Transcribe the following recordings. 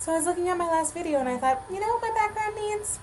So I was looking at my last video and I thought, you know what my background needs?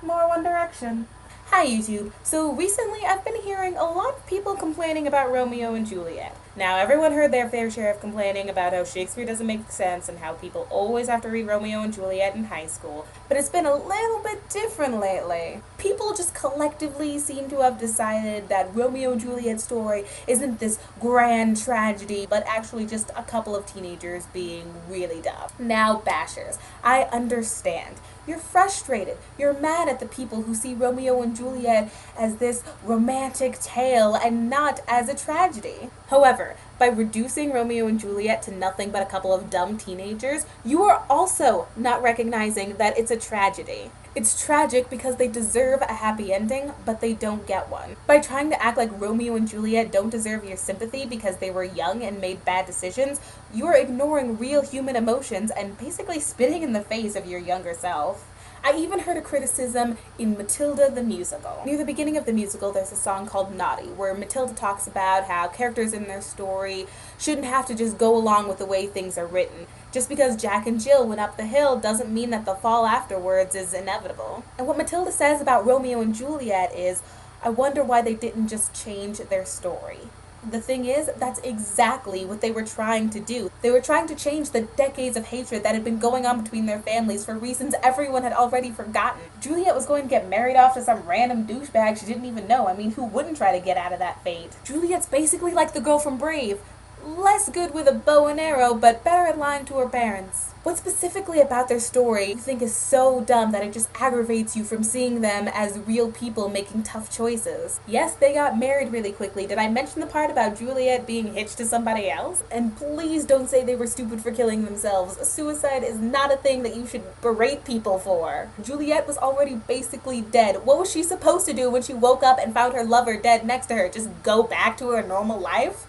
More One Direction. Hi YouTube. So recently I've been hearing a lot of people complaining about Romeo and Juliet. Now everyone heard their fair share of complaining about how Shakespeare doesn't make sense and how people always have to read Romeo and Juliet in high school, but it's been a little bit different lately. People just collectively seem to have decided that Romeo and Juliet story isn't this grand tragedy, but actually just a couple of teenagers being really dumb. Now bashers, I understand. You're frustrated. You're mad at the people who see Romeo and Juliet as this romantic tale and not as a tragedy. However, by reducing Romeo and Juliet to nothing but a couple of dumb teenagers, you are also not recognizing that it's a tragedy. It's tragic because they deserve a happy ending, but they don't get one. By trying to act like Romeo and Juliet don't deserve your sympathy because they were young and made bad decisions, you are ignoring real human emotions and basically spitting in the face of your younger self. I even heard a criticism in Matilda the musical. Near the beginning of the musical, there's a song called Naughty, where Matilda talks about how characters in their story shouldn't have to just go along with the way things are written. Just because Jack and Jill went up the hill doesn't mean that the fall afterwards is inevitable. And what Matilda says about Romeo and Juliet is, I wonder why they didn't just change their story. The thing is, that's exactly what they were trying to do. They were trying to change the decades of hatred that had been going on between their families for reasons everyone had already forgotten. Juliet was going to get married off to some random douchebag she didn't even know. I mean, who wouldn't try to get out of that fate? Juliet's basically like the girl from Brave. Less good with a bow and arrow, but better at lying to her parents. What specifically about their story you think is so dumb that it just aggravates you from seeing them as real people making tough choices? Yes, they got married really quickly. Did I mention the part about Juliet being hitched to somebody else? And please don't say they were stupid for killing themselves. Suicide is not a thing that you should berate people for. Juliet was already basically dead. What was she supposed to do when she woke up and found her lover dead next to her? Just go back to her normal life?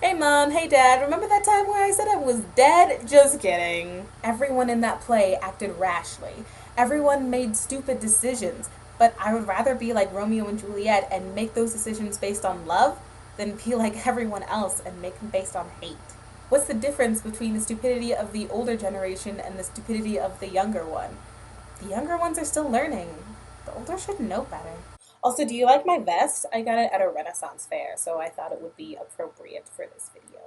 Hey mom, hey dad, remember that time where I said I was dead? Just kidding. Everyone in that play acted rashly. Everyone made stupid decisions, but I would rather be like Romeo and Juliet and make those decisions based on love than be like everyone else and make them based on hate. What's the difference between the stupidity of the older generation and the stupidity of the younger one? The younger ones are still learning. The older should know better. Also, do you like my vest? I got it at a Renaissance fair, so I thought it would be appropriate for this video.